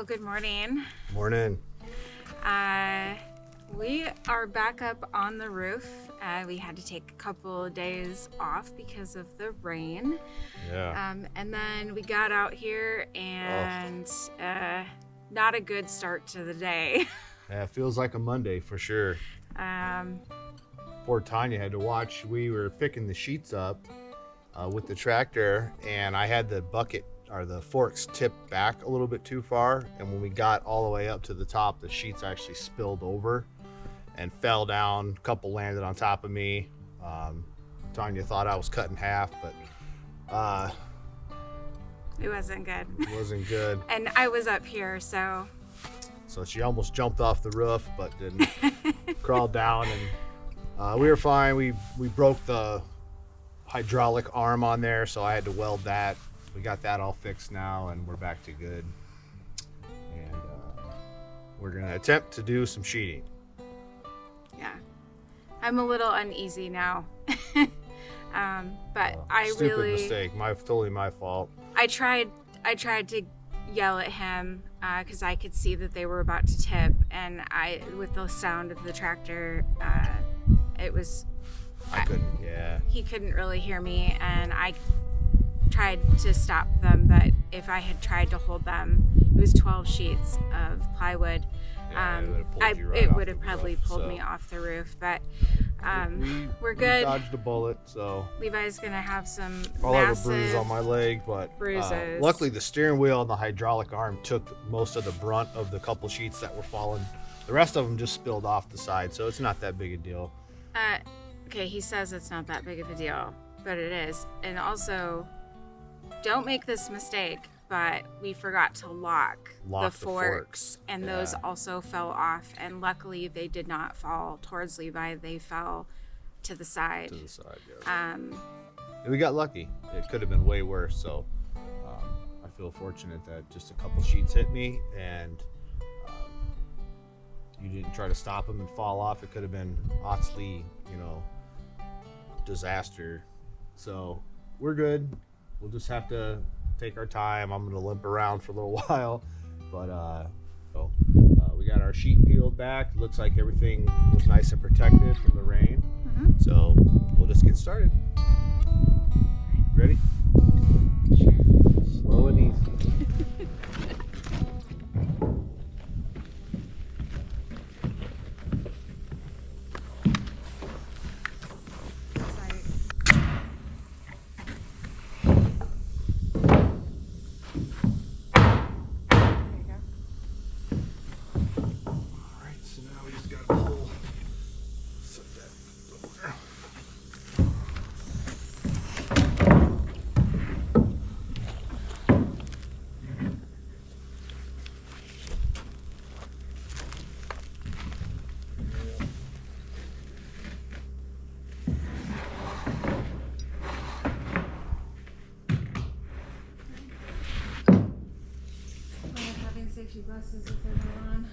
Well, good morning. Morning. We are back up on the roof. We had to take a couple of days off because of the rain. Yeah. And then we got out here and not a good start to the day. Yeah, it feels like a Monday for sure. Poor Tanya had to watch. We were picking the sheets up with the tractor, and I had the bucket or the forks tipped back a little bit too far, and when we got all the way up to the top, the sheets actually spilled over and fell down. A couple landed on top of me. Tanya thought I was cut in half, but It wasn't good. it wasn't good. And I was up here, so she almost jumped off the roof, but didn't. Crawled down, and we were fine. We broke the hydraulic arm on there, so I had to weld that. We got that all fixed now, and we're back to good. And we're gonna attempt to do some sheeting. yeah. I'm a little uneasy now. But I Stupid really mistake. Totally my fault. I tried to yell at him because I could see that they were about to tip, and with the sound of the tractor, it was. I couldn't. Yeah. He couldn't really hear me, and I tried to stop them, but if I had tried to hold them, it was 12 sheets of plywood. Yeah, It would have probably pulled me off the roof, but we're good. We dodged a bullet, so Levi's gonna have some I'll have a massive bruise on my leg, but bruises. luckily the steering wheel and the hydraulic arm took most of the brunt of the couple sheets that were falling. The rest of them just spilled off the side, so it's not that big a deal. Okay, he says it's not that big of a deal, but it is. And also, don't make this mistake, but we forgot to lock the forks, and those also fell off, and luckily they did not fall towards Levi. They fell to the side. To the side, yeah. And we got lucky. It could have been way worse, so I feel fortunate that just a couple sheets hit me, and you didn't try to stop them and fall off. It could have been Otsley, disaster. So we're good. We'll just have to take our time. I'm gonna limp around for a little while, but we got our sheet peeled back. Looks like everything was nice and protected from the rain. So we'll just get started. Ready? Sure. Slow and easy. Safety glasses if they're not on.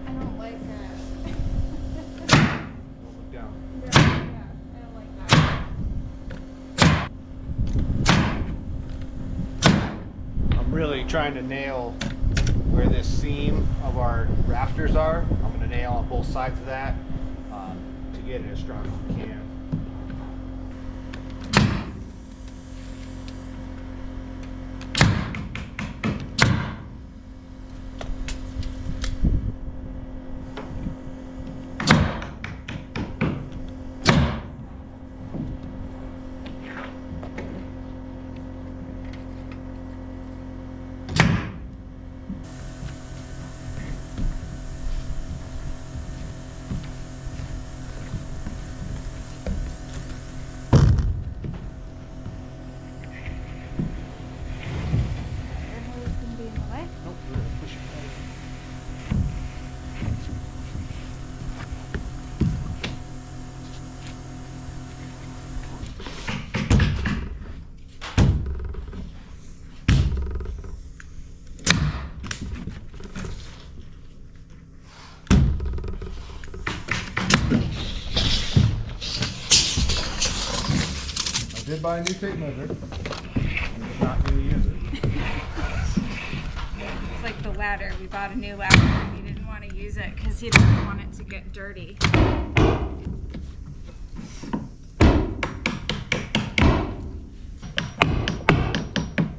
I don't like Look down. I don't like that. I'm really trying to nail where this seam of our rafters are. I'm going to nail on both sides of that to get it as strong as we can. buy a new tape measure. I'm just not going to use it. It's like the ladder. We bought a new ladder and he didn't want to use it because he didn't want it to get dirty.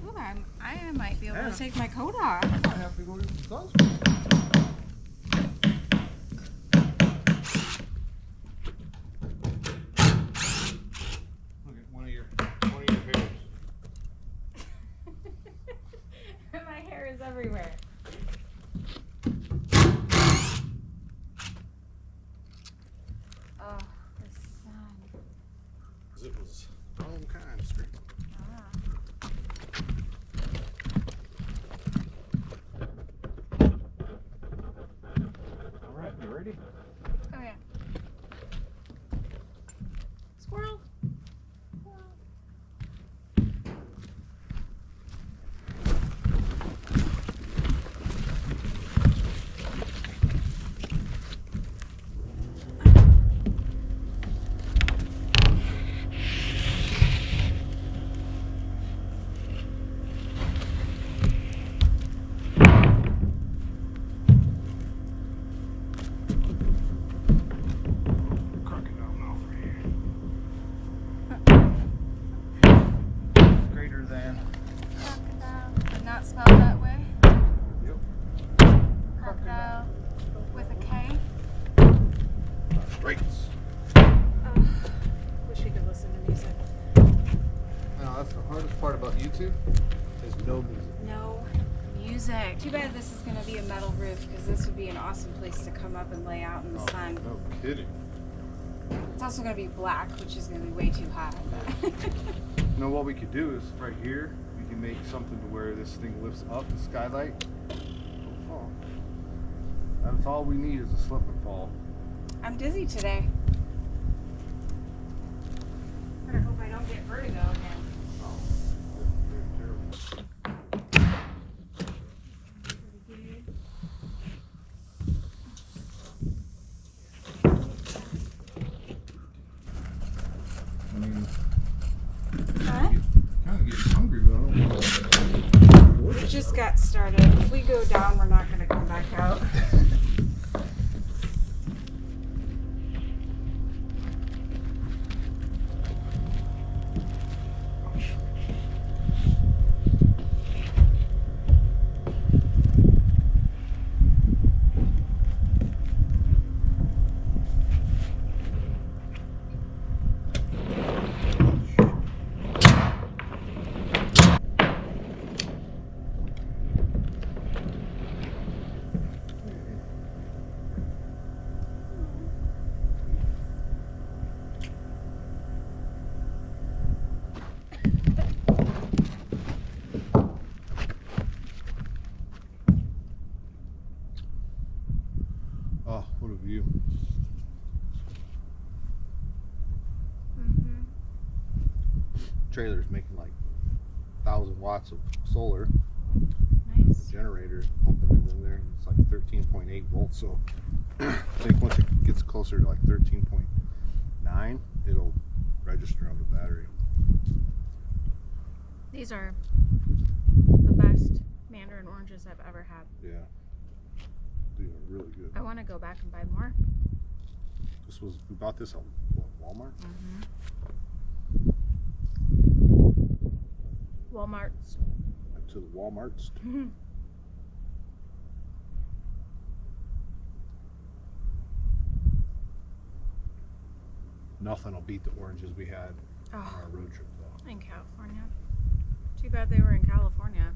Ooh, I might be able to take my coat off. I have to go get some sunscreen. My hair is everywhere. Oh, the sun. It was all kind of straight. All right, you ready? Oh yeah. Squirrel. Spelled that way? Yep. Crocodile with a K? Straights. Oh, wish we could listen to music. No, that's the hardest part about YouTube is no music. No music. Too bad this is going to be a metal roof because this would be an awesome place to come up and lay out in the sun. No kidding. It's also going to be black, which is going to be way too hot. But You know what we could do is right here, we can make something to where this thing lifts up the skylight. Don't fall. That's all we need is a slip and fall. I'm dizzy today. Better hope I don't get vertigo again. Oh, that's terrible. I mean, Huh? kind of getting hungry, but I don't know. We just got started. If we go down, we're not going to come back out. Oh, what a view. Mm-hmm. Trailer's making like 1,000 watts of solar. Nice. The generator pumping it in there. It's like 13.8 volts. So I think once it gets closer to like 13.9, it'll register on the battery. These are the best mandarin oranges I've ever had. Yeah. These are really good. I want to go back and buy more. We bought this at Walmart? Mm-hmm. Walmart's. Went to the Walmarts. Mm-hmm. Nothing will beat the oranges we had on Oh, our road trip though. in California. Too bad they were in California.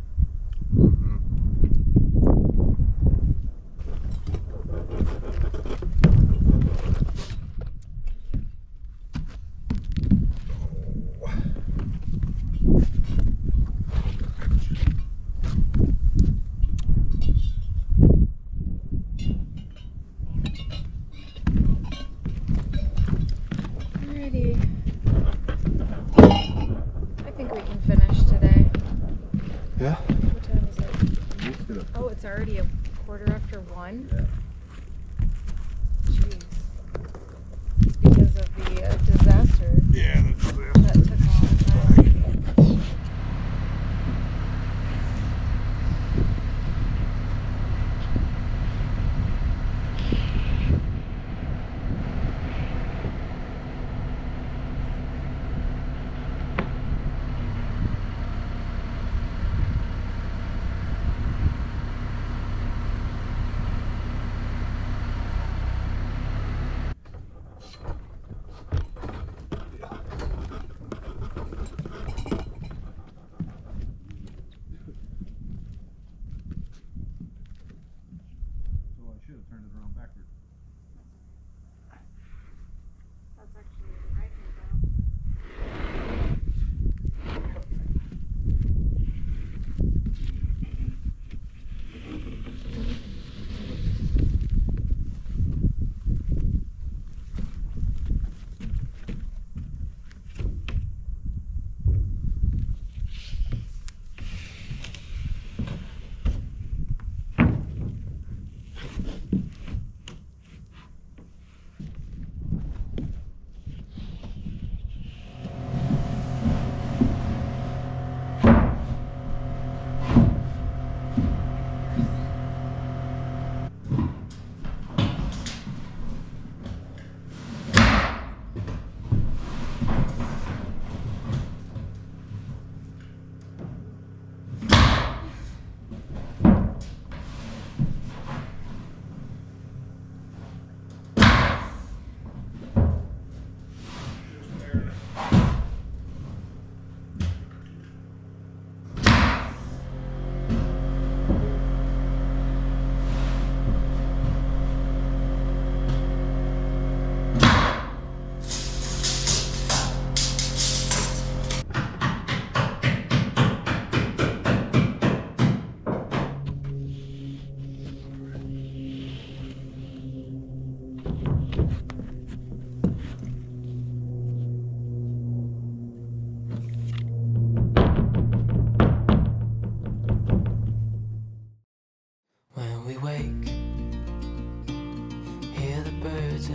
Alrighty. I think we can finish today. Yeah. What time is it? Just gonna- Oh, it's already 1:15. Yeah. Jeez. It's because of the disaster Yeah, that's that took a long time.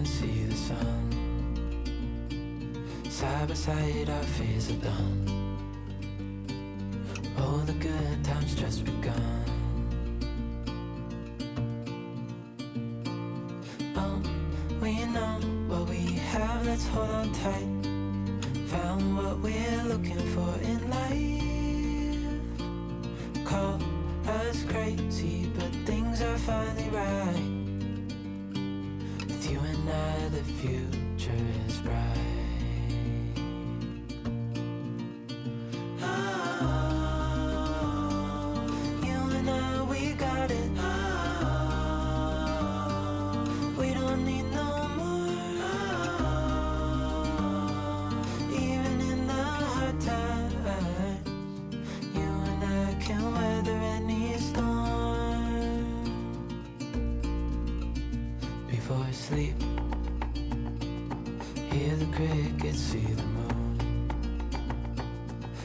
can see the sun. Side by side our fears are done. Oh, the good times just begun. Oh, we know what we have, let's hold on tight. Found what we're looking for in life. Call us crazy, but things are finally right. With you and I, the future is bright. Sleep, hear the crickets, see the moon,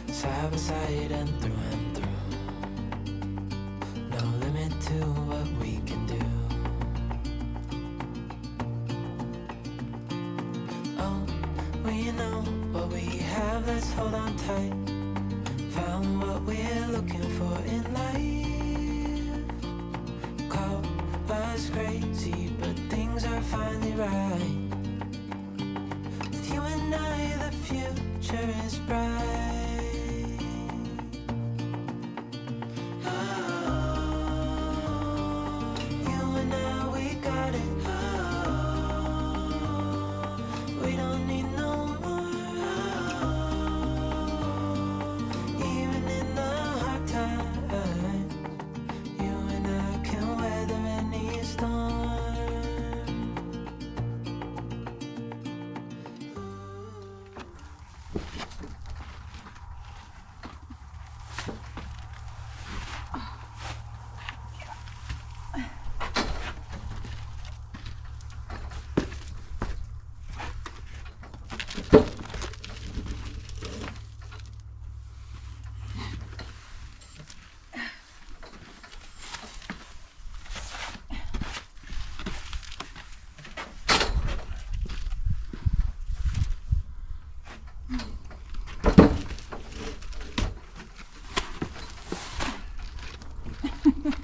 side by side and through, no limit to what we can do. Oh, we know what we have, let's hold on tight. Found what we're looking for in life. Call us crazy, but things are finally right. With you and I, the future is bright. Oh, you and I, we got it. Oh, we don't need no more. Oh, even in the hard times, you and I can weather any storm.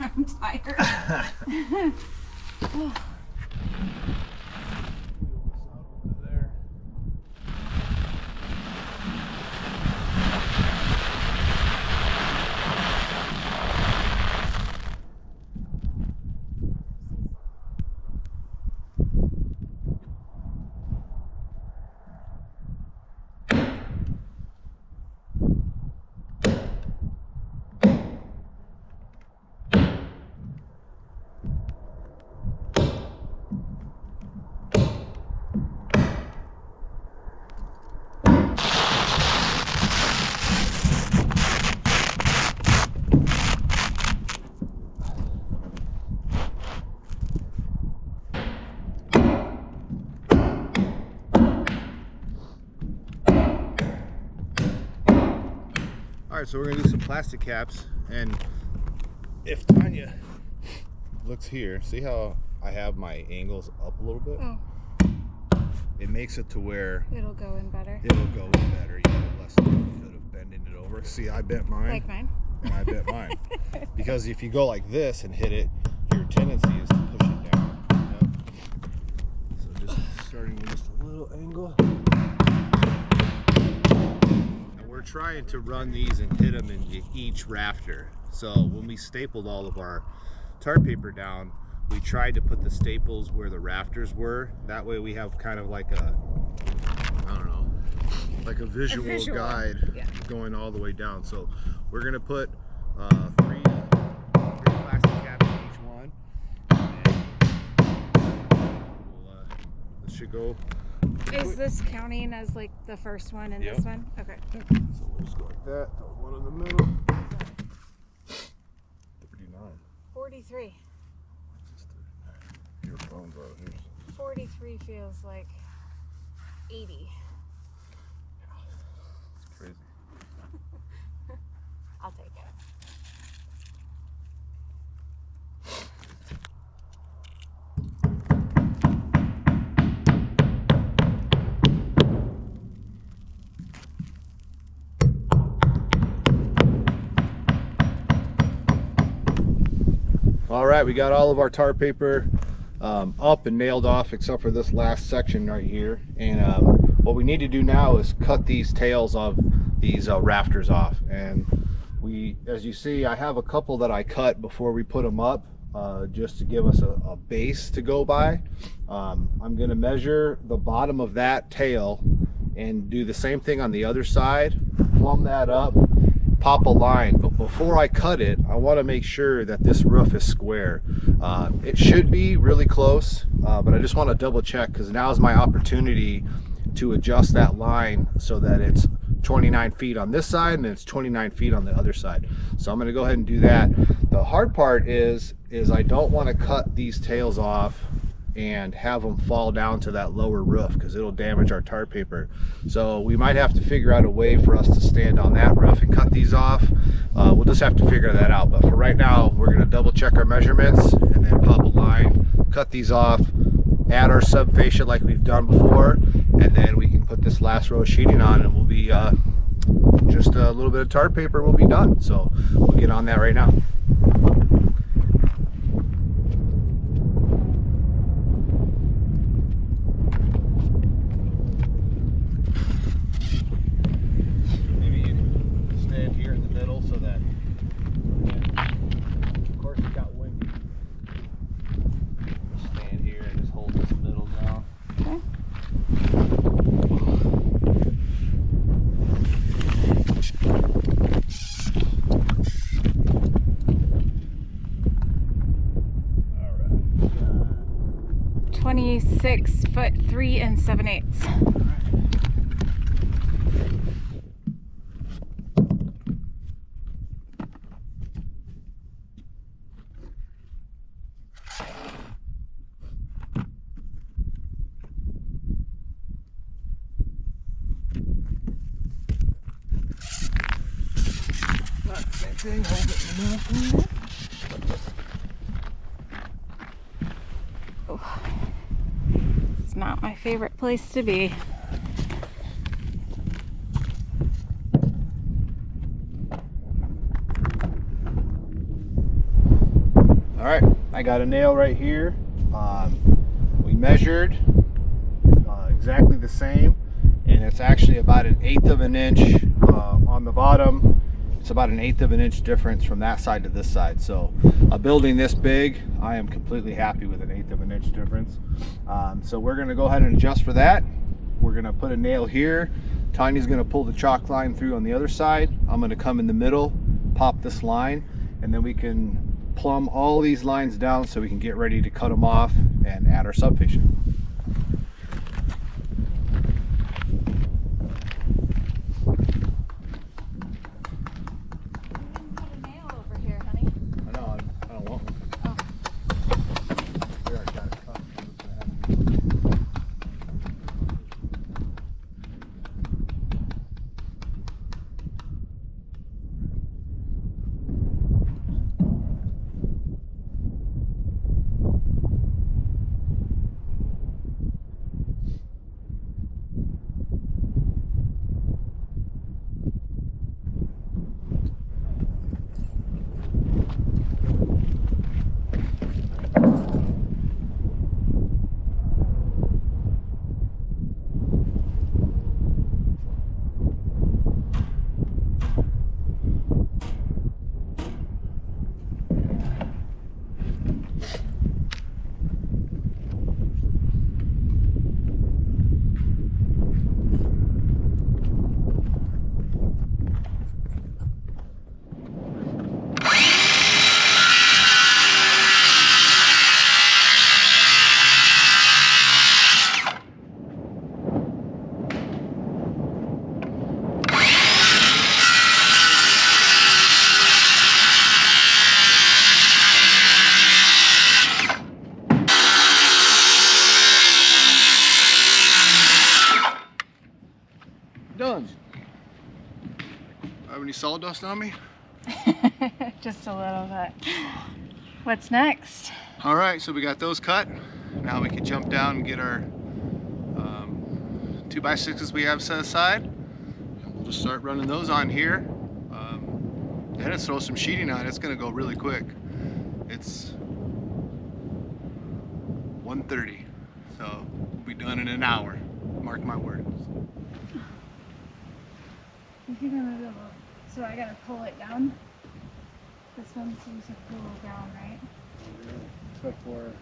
I'm tired. Alright, so we're going to do some plastic caps, and if Tanya looks here, see how I have my angles up a little bit? Oh. It makes it to where It'll go in better. it'll go in better. You have less likelihood of bending it over. See, I bent mine. Like mine? And I bent mine. Because if you go like this and hit it, your tendency is to push it down. Yep. So just starting with just a little angle. We're trying to run these and hit them into each rafter. So when we stapled all of our tar paper down, we tried to put the staples where the rafters were. That way we have kind of like a, I don't know, like a visual guide going all the way down. So we're gonna put three plastic caps in each one. And this should go. Is this counting as like the first one and this one? Okay. So we'll just go like that. Throw one in the middle. 39. 43. Your phone's out here. 43 feels like 80. It's crazy. I'll take it. All right, we got all of our tar paper up and nailed off except for this last section right here. And what we need to do now is cut these tails of these rafters off. And as you see, I have a couple that I cut before we put them up, just to give us a base to go by. I'm going to measure the bottom of that tail and do the same thing on the other side, plumb that up, pop a line. But before I cut it, I want to make sure that this roof is square. It should be really close, but I just want to double check, because now is my opportunity to adjust that line so that it's 29 feet on this side and it's 29 feet on the other side. So I'm going to go ahead and do that. The hard part is I don't want to cut these tails off and have them fall down to that lower roof, because it'll damage our tar paper. So we might have to figure out a way for us to stand on that roof and cut these off. We'll just have to figure that out. But for right now, we're going to double check our measurements and then pop a line, cut these off, add our subfascia like we've done before, and then we can put this last row of sheeting on, and we'll be just a little bit of tar paper, we'll be done. So we'll get on that right now. Maybe you can stand here in the middle so that, of course, it got windy. Stand here and just hold this middle down. Okay. All right. 26 foot 3 7/8. Same thing, hold it in the middle for a minute. Oh, it's not my favorite place to be. All right, I got a nail right here. We measured exactly the same, and it's actually about 1/8 of an inch on the bottom. It's about 1/8 of an inch difference from that side to this side. So a building this big, I am completely happy with 1/8 of an inch difference. So we're gonna go ahead and adjust for that. We're gonna put a nail here. Tanya's gonna pull the chalk line through on the other side. I'm gonna come in the middle, pop this line, and then we can plumb all these lines down so we can get ready to cut them off and add our subfascia. Done. Have any sawdust on me? Just a little bit. What's next? All right, so we got those cut. Now we can jump down and get our 2x6s we have set aside. And we'll just start running those on here. Then let's throw some sheeting on. It's gonna go really quick. It's 1:30, so we'll be done in an hour. Mark my words. You think I'm gonna so I gotta pull it down? This one seems to pull down, right? Except for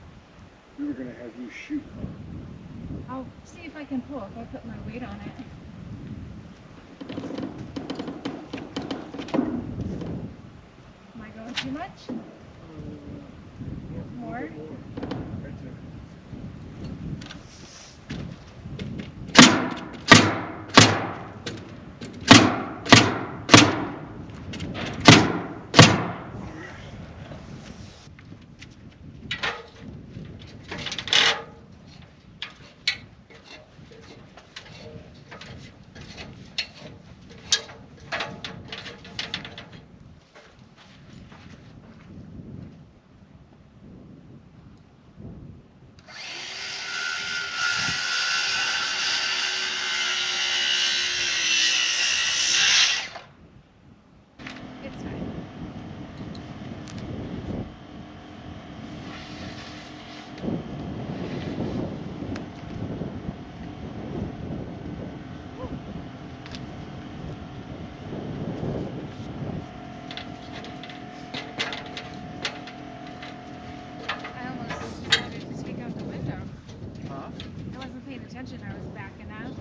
we were gonna have you shoot. I'll see if I can pull if I put my weight on it. Am I going too much? More? I was backing out.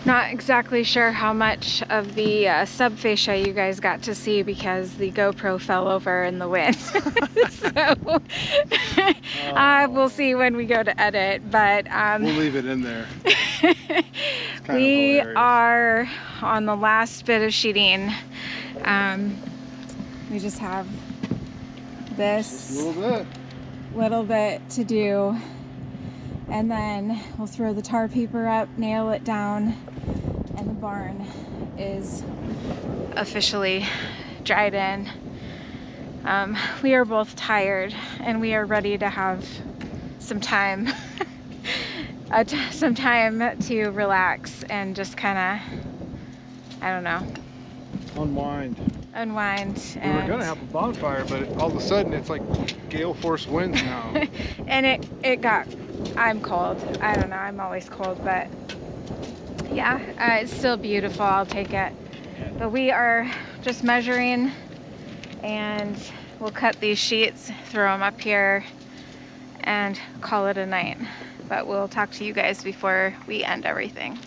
Not exactly sure how much of the subfascia you guys got to see because the GoPro fell over in the wind. So we'll see when we go to edit, but we'll leave it in there. We are on the last bit of sheeting. We just have this little bit to do, and then we'll throw the tar paper up, nail it down, and the barn is officially dried in. We are both tired and we are ready to have some time some time to relax and just kind of, I don't know, unwind. We were gonna have a bonfire, but all of a sudden it's like gale force winds now. And it got, I'm cold. I don't know, I'm always cold, but yeah, it's still beautiful. I'll take it. But we are just measuring, and we'll cut these sheets, throw them up here, and call it a night. But we'll talk to you guys before we end everything.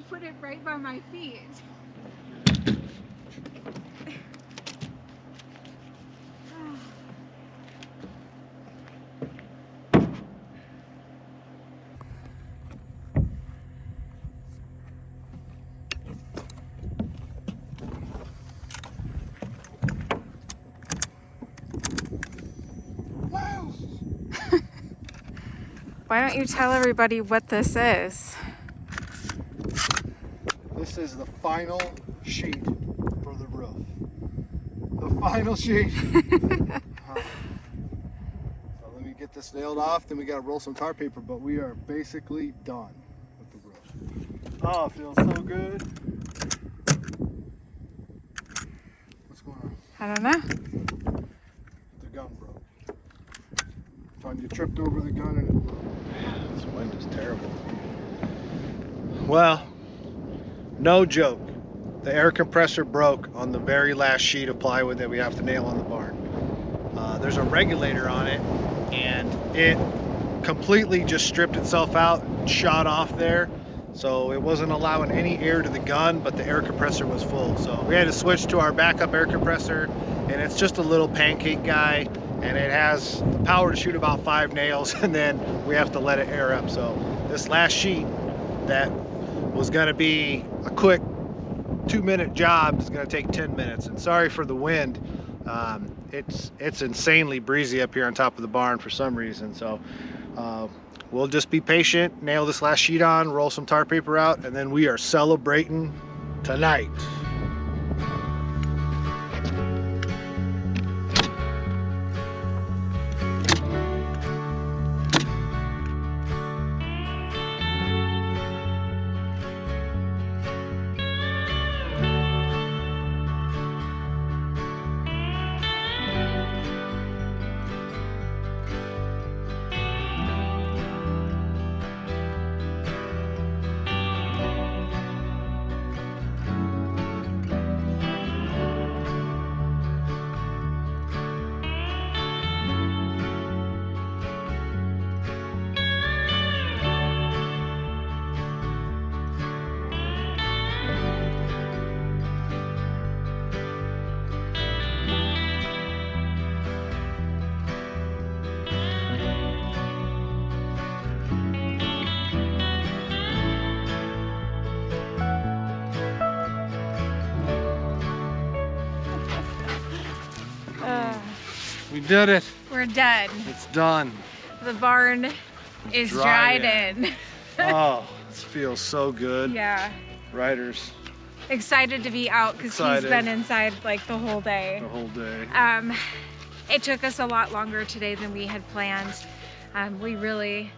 put it right by my feet. Why don't you tell everybody what this is? This is the final sheet for the roof. The final sheet. So let me get this nailed off, then we gotta roll some tar paper, but we are basically done with the roof. Oh, it feels so good. What's going on? I don't know. The gun broke. You tripped over the gun and it broke. Man, this wind is terrible. Well, no joke. The air compressor broke on the very last sheet of plywood that we have to nail on the barn. There's a regulator on it, and it completely just stripped itself out and shot off there. So it wasn't allowing any air to the gun, but the air compressor was full. So we had to switch to our backup air compressor, and it's just a little pancake guy, and it has the power to shoot about 5 nails, and then we have to let it air up. So this last sheet that was gonna be a quick 2-minute job is gonna take 10 minutes. And sorry for the wind. It's insanely breezy up here on top of the barn for some reason. So we'll just be patient, nail this last sheet on, roll some tar paper out, and then we are celebrating tonight. We did it. We're done. It's done. The barn is dried in. Oh, this feels so good. Yeah. Riders. Excited to be out because he's been inside like the whole day. The whole day. It took us a lot longer today than we had planned. We really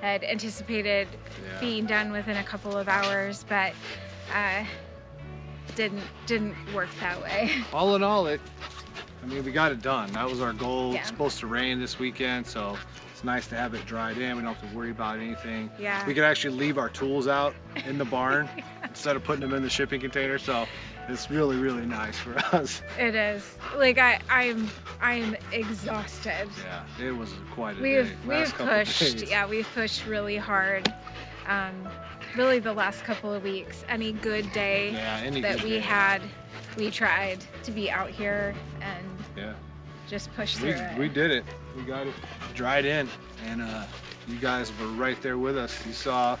had anticipated being done within a couple of hours, but didn't work that way. All in all, I mean, we got it done. That was our goal. It's supposed to rain this weekend, so it's nice to have it dried in. We don't have to worry about anything. Yeah. We could actually leave our tools out in the barn instead of putting them in the shipping container, so it's really, really nice for us. It is. Like I'm exhausted. Yeah, it was quite a day. We've pushed. Yeah, we've pushed really hard. Really the last couple of weeks. Any good day that we had, we tried to be out here and just push through it. We did it. We got it dried in, and you guys were right there with us. You saw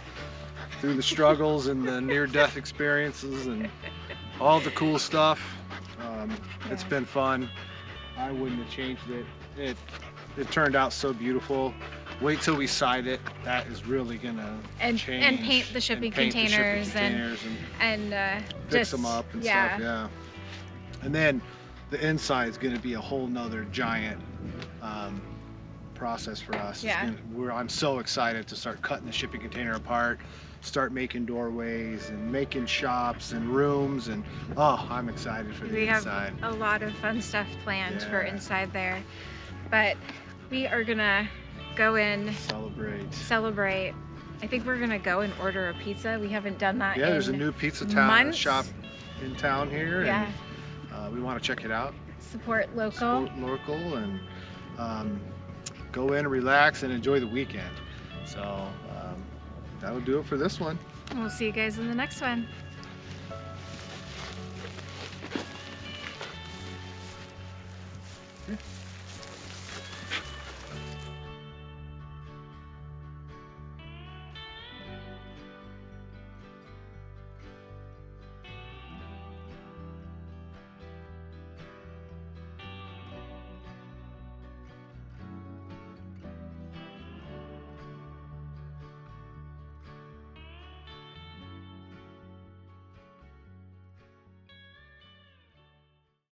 through the struggles and the near-death experiences and all the cool stuff. It's been fun. I wouldn't have changed it. It turned out so beautiful. Wait till we side it. That is really gonna change. And paint the shipping containers and fix them up and stuff. Yeah. And then the inside is gonna be a whole nother giant process for us. I'm so excited to start cutting the shipping container apart, start making doorways and making shops and rooms, and I'm excited for the inside. We have a lot of fun stuff planned for inside there, but we are gonna go in, celebrate. I think we're gonna go and order a pizza. We haven't done that in there's a new pizza shop in town here, and we want to check it out. Support local and go in, relax, and enjoy the weekend. So that'll do it for this one. We'll see you guys in the next one. Yeah.